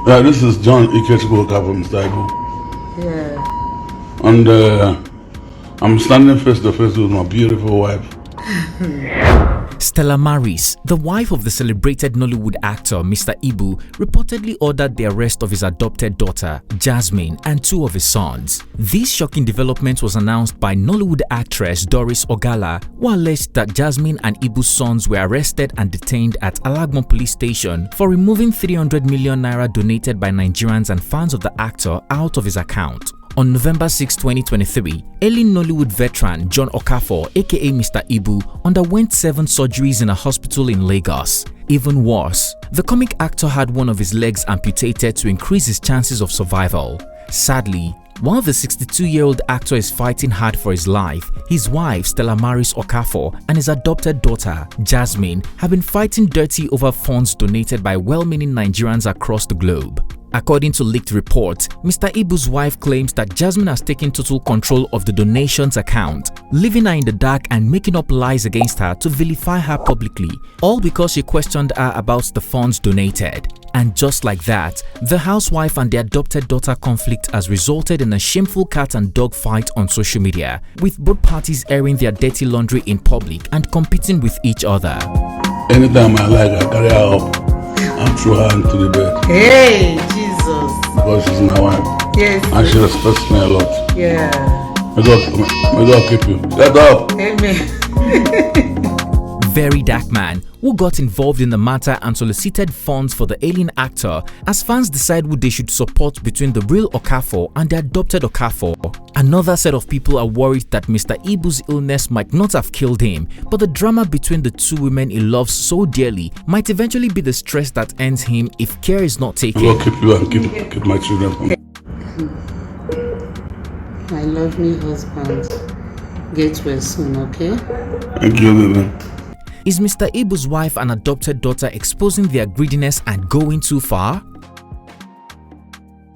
Yeah, this is John Okafor, Mr. Ibu. Yeah. And I'm standing face to face with my beautiful wife. Stella Maris, the wife of the celebrated Nollywood actor Mr. Ibu, reportedly ordered the arrest of his adopted daughter, Jasmine, and two of his sons. This shocking development was announced by Nollywood actress Doris Ogala, who alleged that Jasmine and Ibu's sons were arrested and detained at Alagbon police station for removing 300 million naira donated by Nigerians and fans of the actor out of his account. On November 6, 2023, ailing Nollywood veteran John Okafor, aka Mr. Ibu, underwent 7 surgeries in a hospital in Lagos. Even worse, the comic actor had one of his legs amputated to increase his chances of survival. Sadly, while the 62-year-old actor is fighting hard for his life, his wife Stella Maris Okafor and his adopted daughter, Jasmine, have been fighting dirty over funds donated by well-meaning Nigerians across the globe. According to leaked reports, Mr. Ibu's wife claims that Jasmine has taken total control of the donations account, leaving her in the dark and making up lies against her to vilify her publicly, all because she questioned her about the funds donated. And just like that, the housewife and the adopted daughter conflict has resulted in a shameful cat and dog fight on social media, with both parties airing their dirty laundry in public and competing with each other. Anytime I like, I carry her up and throw her into the bed. Hey, Jesus. Because she's my wife. Yes. And she respects me a lot. Yeah. May God keep you. Get up. Amen. VeryDarkman, who got involved in the matter and solicited funds for the ailing actor as fans decide who they should support between the real Okafor and the adopted Okafor. Another set of people are worried that Mr. Ibu's illness might not have killed him, but the drama between the two women he loves so dearly might eventually be the stress that ends him if care is not taken. God keep you and keep my children from me. My lovely husband, get well soon, okay? Thank you, baby. Is Mr. Ibu's wife and adopted daughter exposing their greediness and going too far?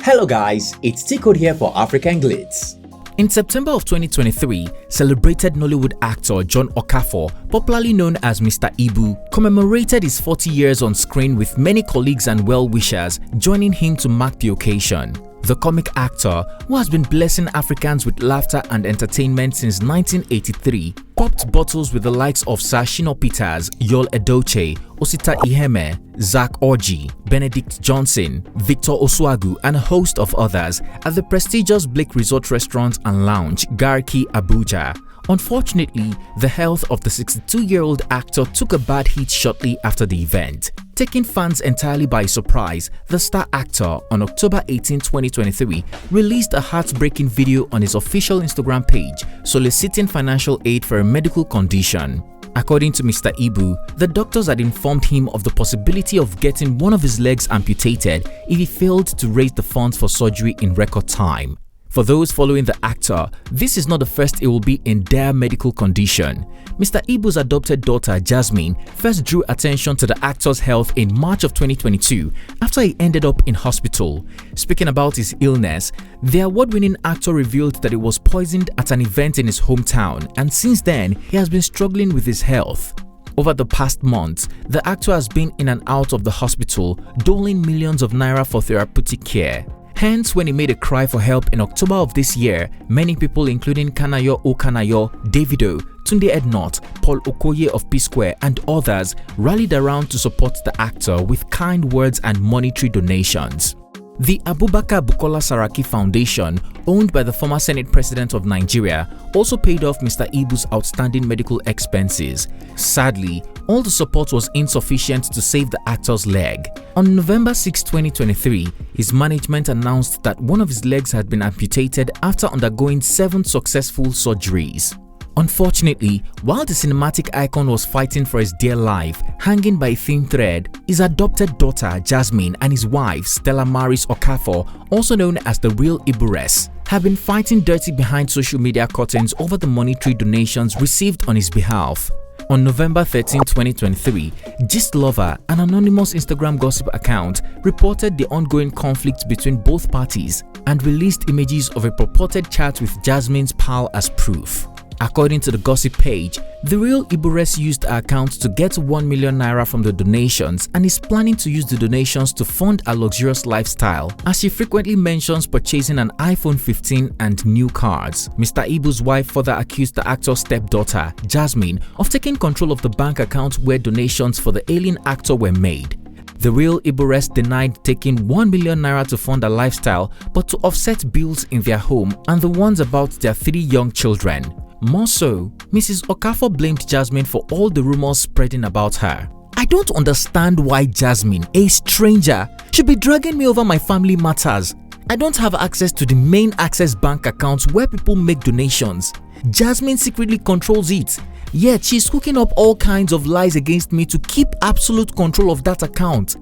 Hello guys, it's T-Code here for African Glitz. In September of 2023, celebrated Nollywood actor John Okafor, popularly known as Mr. Ibu, commemorated his 40 years on screen with many colleagues and well-wishers joining him to mark the occasion. The comic actor, who has been blessing Africans with laughter and entertainment since 1983, popped bottles with the likes of Sir Shino Peters, Yul Edochie, Osita Iheme, Zach Orji, Benedict Johnson, Victor Osuagu, and a host of others at the prestigious Blake Resort Restaurant and Lounge, Garki, Abuja. Unfortunately, the health of the 62-year-old actor took a bad hit shortly after the event. Taking fans entirely by surprise, the star actor on October 18, 2023 released a heartbreaking video on his official Instagram page soliciting financial aid for a medical condition. According to Mr. Ibu, the doctors had informed him of the possibility of getting one of his legs amputated if he failed to raise the funds for surgery in record time. For those following the actor, this is not the first he will be in dire medical condition. Mr. Ibu's adopted daughter Jasmine first drew attention to the actor's health in March of 2022 after he ended up in hospital. Speaking about his illness, the award-winning actor revealed that he was poisoned at an event in his hometown, and since then he has been struggling with his health. Over the past months, the actor has been in and out of the hospital, doling millions of naira for therapeutic care. Hence, when he made a cry for help in October of this year, many people including Kanayo Okanayo, Davido, Tunde Ednot, Paul Okoye of P-Square and others rallied around to support the actor with kind words and monetary donations. The Abubakar Bukola Saraki Foundation, owned by the former Senate President of Nigeria, also paid off Mr. Ibu's outstanding medical expenses. Sadly, all the support was insufficient to save the actor's leg. On November 6, 2023, his management announced that one of his legs had been amputated after undergoing 7 successful surgeries. Unfortunately, while the cinematic icon was fighting for his dear life, hanging by a thin thread, his adopted daughter Jasmine and his wife Stella Maris Okafor, also known as the real Iburess, have been fighting dirty behind social media curtains over the monetary donations received on his behalf. On November 13, 2023, Gist Lover, an anonymous Instagram gossip account, reported the ongoing conflict between both parties and released images of a purported chat with Jasmine's pal as proof. According to the gossip page, the real Ibu used her account to get 1 million naira from the donations and is planning to use the donations to fund a luxurious lifestyle, as she frequently mentions purchasing an iPhone 15 and new cars. Mr. Ibu's wife further accused the actor's stepdaughter, Jasmine, of taking control of the bank account where donations for the ailing actor were made. The real Ibu denied taking 1 million naira to fund a lifestyle, but to offset bills in their home and the ones about their 3 young children. More so, Mrs. Okafor blamed Jasmine for all the rumors spreading about her. I don't understand why Jasmine, a stranger, should be dragging me over my family matters. I don't have access to the main Access Bank accounts where people make donations. Jasmine secretly controls it, yet she's cooking up all kinds of lies against me to keep absolute control of that account.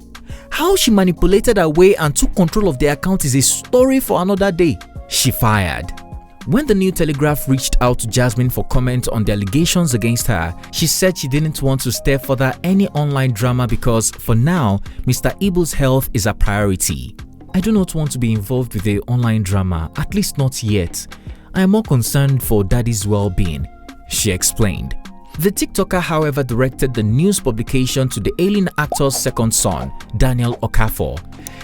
How she manipulated her way and took control of the account is a story for another day. She fired. When the New Telegraph reached out to Jasmine for comment on the allegations against her, she said she didn't want to stir further any online drama because, for now, Mr. Ibu's health is a priority. I do not want to be involved with the online drama, at least not yet. I am more concerned for Daddy's well-being, she explained. The TikToker, however, directed the news publication to the ailing actor's second son, Daniel Okafor.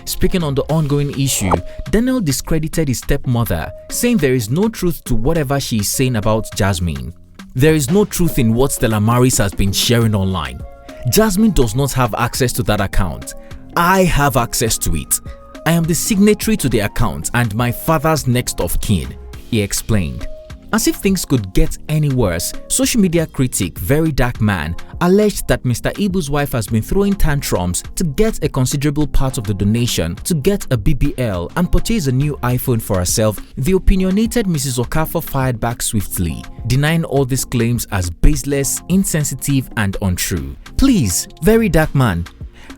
Speaking on the ongoing issue, Daniel discredited his stepmother, saying there is no truth to whatever she is saying about Jasmine. There is no truth in what Stella Maris has been sharing online. Jasmine does not have access to that account. I have access to it. I am the signatory to the account and my father's next of kin, he explained. As if things could get any worse, social media critic VeryDarkman alleged that Mr. Ibu's wife has been throwing tantrums to get a considerable part of the donation to get a BBL and purchase a new iPhone for herself. The opinionated Mrs. Okafor fired back swiftly, denying all these claims as baseless, insensitive and untrue. Please, VeryDarkman,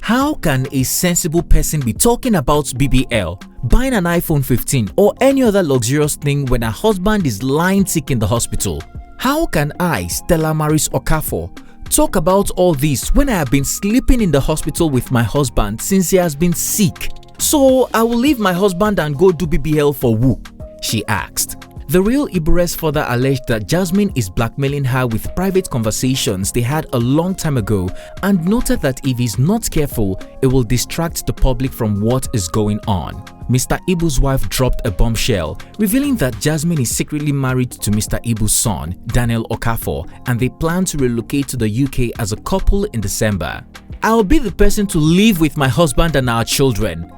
how can a sensible person be talking about BBL, buying an iPhone 15 or any other luxurious thing when her husband is lying sick in the hospital? How can I, Stella Maris Okafor, talk about all this when I have been sleeping in the hospital with my husband since he has been sick? So I will leave my husband and go do BBL for who? She asked. The real Ibu further alleged that Jasmine is blackmailing her with private conversations they had a long time ago and noted that if he's not careful, it will distract the public from what is going on. Mr. Ibu's wife dropped a bombshell, revealing that Jasmine is secretly married to Mr. Ibu's son, Daniel Okafor, and they plan to relocate to the UK as a couple in December. I'll be the person to live with my husband and our children.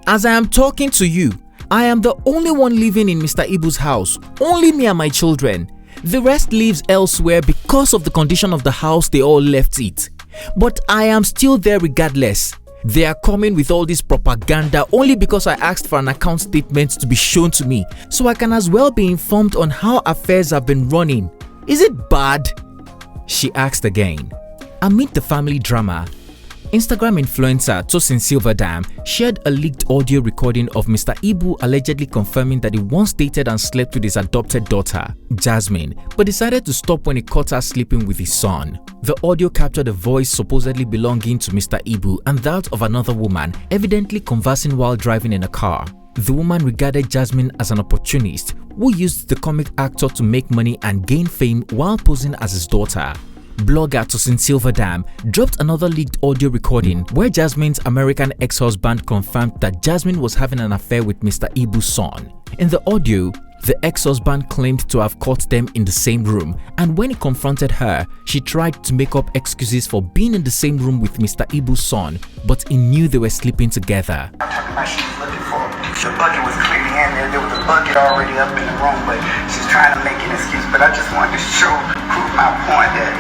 As I am talking to you, I am the only one living in Mr. Ibu's house, only me and my children. The rest lives elsewhere because of the condition of the house they all left it. But I am still there regardless. They are coming with all this propaganda only because I asked for an account statement to be shown to me, so I can as well be informed on how affairs have been running. Is it bad? She asked again. Amid the family drama, Instagram influencer Tosin Silverdam shared a leaked audio recording of Mr. Ibu allegedly confirming that he once dated and slept with his adopted daughter, Jasmine, but decided to stop when he caught her sleeping with his son. The audio captured a voice supposedly belonging to Mr. Ibu and that of another woman, evidently conversing while driving in a car. The woman regarded Jasmine as an opportunist who used the comic actor to make money and gain fame while posing as his daughter. Blogger Tosin Silverdam dropped another leaked audio recording where Jasmine's American ex-husband confirmed that Jasmine was having an affair with Mr. Ibu's son. In the audio, the ex-husband claimed to have caught them in the same room, and when he confronted her, she tried to make up excuses for being in the same room with Mr. Ibu's son, but he knew they were sleeping together. The bucket was clearly in there. There was a bucket already up in the room, but she's trying to make an excuse. But I just wanted to prove my point that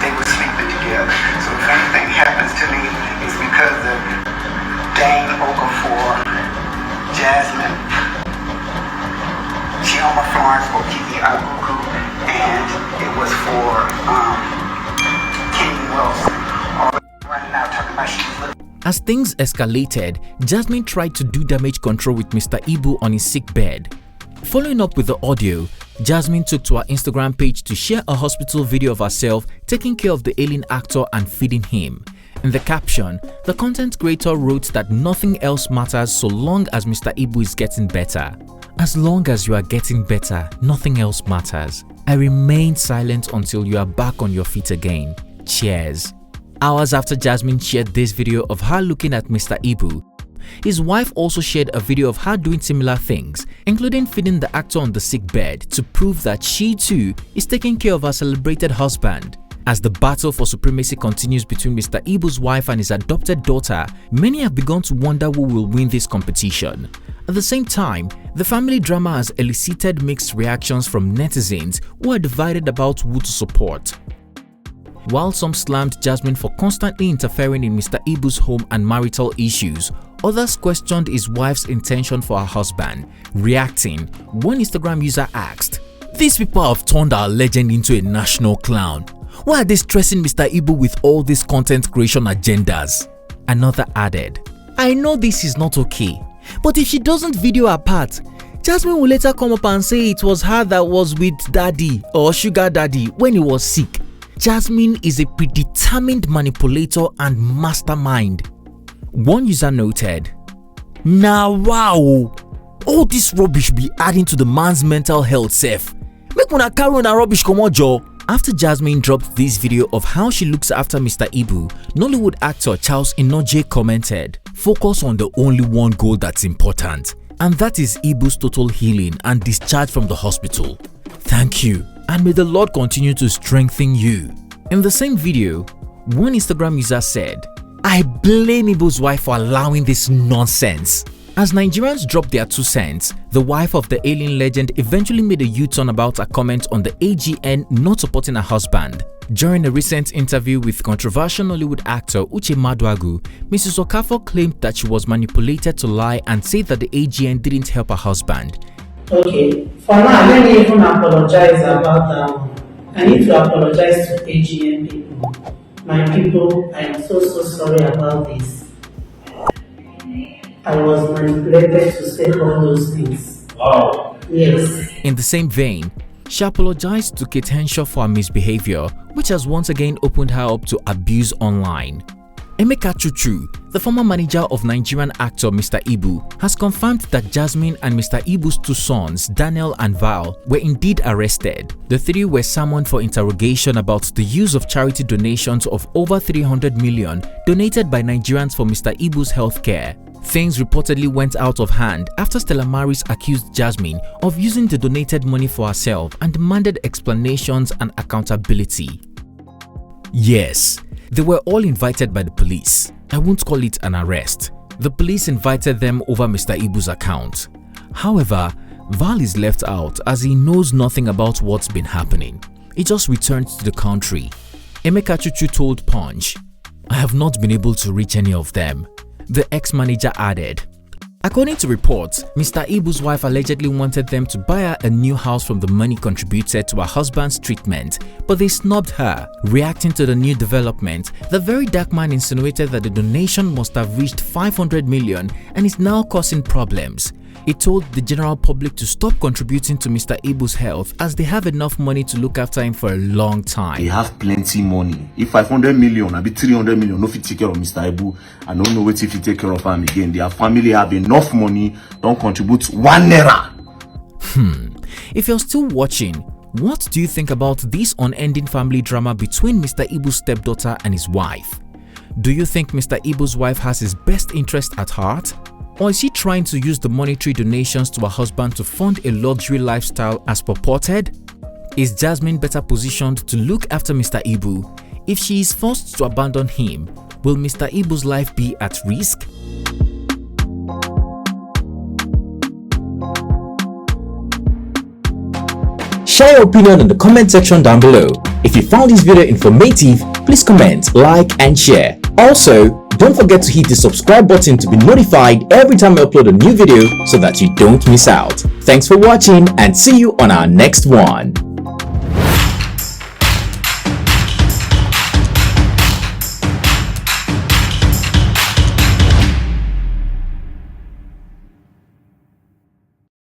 they were sleeping together. So if anything happens to me, it's because of Dane Okafor, Jasmine, Chioma Florence, Okiki Aguku, and it was for Kenny Wilson. Running out talking about she's looking. As things escalated, Jasmine tried to do damage control with Mr. Ibu on his sick bed. Following up with the audio, Jasmine took to her Instagram page to share a hospital video of herself taking care of the ailing actor and feeding him. In the caption, the content creator wrote that nothing else matters so long as Mr. Ibu is getting better. As long as you are getting better, nothing else matters. I remained silent until you are back on your feet again. Cheers. Hours after Jasmine shared this video of her looking at Mr. Ibu, his wife also shared a video of her doing similar things, including feeding the actor on the sick bed to prove that she too is taking care of her celebrated husband. As the battle for supremacy continues between Mr. Ibu's wife and his adopted daughter, many have begun to wonder who will win this competition. At the same time, the family drama has elicited mixed reactions from netizens who are divided about who to support. While some slammed Jasmine for constantly interfering in Mr. Ibu's home and marital issues, others questioned his wife's intention for her husband. Reacting, one Instagram user asked, "These people have turned our legend into a national clown. Why are they stressing Mr. Ibu with all these content creation agendas?" Another added, "I know this is not okay, but if she doesn't video her part, Jasmine will later come up and say it was her that was with daddy or sugar daddy when he was sick. Jasmine is a predetermined manipulator and mastermind." One user noted, "Now wow, all this rubbish be adding to the man's mental health safe. Make una carry una rubbish comot joor." After Jasmine dropped this video of how she looks after Mr. Ibu, Nollywood actor Charles Inoje commented, "Focus on the only one goal that's important, and that is Ibu's total healing and discharge from the hospital. Thank you, and may the Lord continue to strengthen you." In the same video, one Instagram user said, "I blame Ibu's wife for allowing this nonsense." As Nigerians dropped their 2 cents, the wife of the ailing legend eventually made a U-turn about a comment on the AGN not supporting her husband. During a recent interview with controversial Nollywood actor Uche Maduagu, Mrs. Okafor claimed that she was manipulated to lie and said that the AGN didn't help her husband. Okay, for now, let me even apologize about that one. I need to apologize to AGN people. My people, I am so sorry about this. I was manipulated to say all those things. Wow. Yes. In the same vein, she apologized to Kate Henshaw for her misbehavior, which has once again opened her up to abuse online. Emeka Chuchu, the former manager of Nigerian actor Mr. Ibu, has confirmed that Jasmine and Mr. Ibu's 2 sons, Daniel and Val, were indeed arrested. The 3 were summoned for interrogation about the use of charity donations of over 300 million donated by Nigerians for Mr. Ibu's healthcare. Things reportedly went out of hand after Stella Maris accused Jasmine of using the donated money for herself and demanded explanations and accountability. Yes, they were all invited by the police. I won't call it an arrest. The police invited them over Mr. Ibu's account. However, Val is left out as he knows nothing about what's been happening. He just returned to the country. Emeka Chuchu told Punch, "I have not been able to reach any of them." The ex-manager added, according to reports, Mr. Ibu's wife allegedly wanted them to buy her a new house from the money contributed to her husband's treatment, but they snubbed her. Reacting to the new development, the VeryDarkman insinuated that the donation must have reached 500 million and is now causing problems. It told the general public to stop contributing to Mr. Ibu's health as they have enough money to look after him for a long time. They have plenty money. If 500 million, I be 300 million, no fit take care of Mr. Ibu. I don't know what if he take care of him again. Their family have enough money, don't contribute 1 naira. If you're still watching, what do you think about this unending family drama between Mr. Ibu's stepdaughter and his wife? Do you think Mr. Ibu's wife has his best interest at heart? Or is he trying to use the monetary donations to her husband to fund a luxury lifestyle as purported? Is Jasmine better positioned to look after Mr. Ibu? If she is forced to abandon him, will Mr. Ibu's life be at risk? Share your opinion in the comment section down below. If you found this video informative, please comment, like and share. Also, don't forget to hit the subscribe button to be notified every time I upload a new video so that you don't miss out. Thanks for watching and see you on our next one.